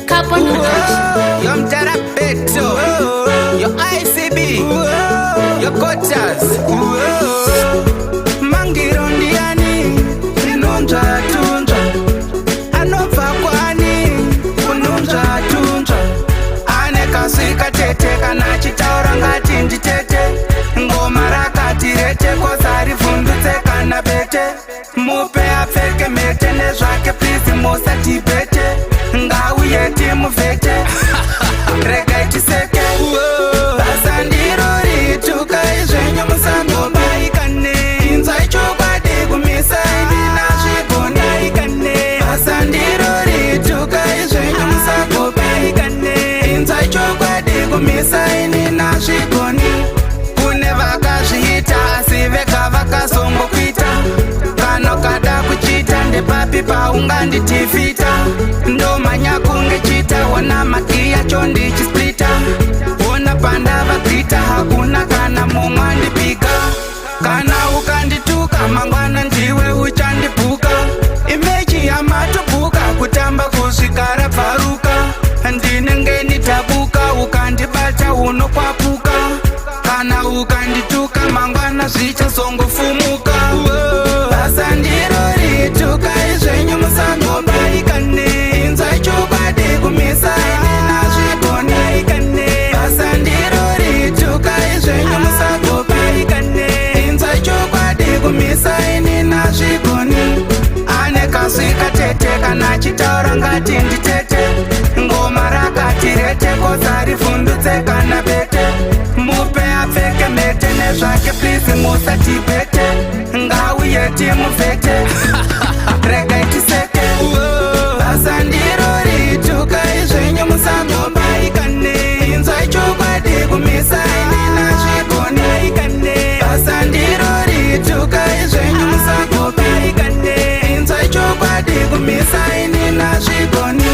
Carbon production. Yo mtarapeto, yo ICB, yo coaches. Mangiro ndiani, inonja tunja. Anova kwani, unonja tunja. Ane kasika tete, kana chitaura ngati nditete. Ngoma rakati rete, kozari vundutse kana bete. Mupe apfeke mete, nezvake please musati bete. Ngauye timuvete, rega itiseke. Basa ndiro rituka izvenyu musangobaikane. Inzwai chokwadi kumisa idina zvigonaikane. Basa ndiro rituka izvenyu musangobaikane. Inzwai chokwadi kumisa idina zvigoni. Kune vakazviita asi vega vakazongokuita. Kana kada kuchita ndepapi paunganditifita. Ndomanya kunge chita wana maki yacho ndichisplita. Wona panda vakrita hakuna kana mumwe ndipika. Kana ukandituka mangwana ndiwe uchandipuka. Imeji yamatopuka kutamba kusvikara bvaruka. Ndinenge nditabuka ukandibata unokwapuka. Kana ukandituka mangwana zvichazongofumuka. Basa ndiro rituka izvenyu musangobaikane. Inzwai chokwadi kumisa idina zvigonaikane. Basa ndiro rituka izvenyu musangobaikane. Inzwai chokwadi kumisa idina zvigoni. Ane kasvika tete kana chitaura ngati nditete. Ngoma rakati rete kozari vundutse kana bete. Mupe apfeke mete nezvake please musati bete. Ngauye timuvete, rega itiseke. Basa ndiro rituka izvenyu musangobaikane. Inzwai chokwadi kumisa idina zvigonaikane. Basa ndiro rituka izvenyu musangobaikane. Inzwai chokwadi kumisa idina zvigoni.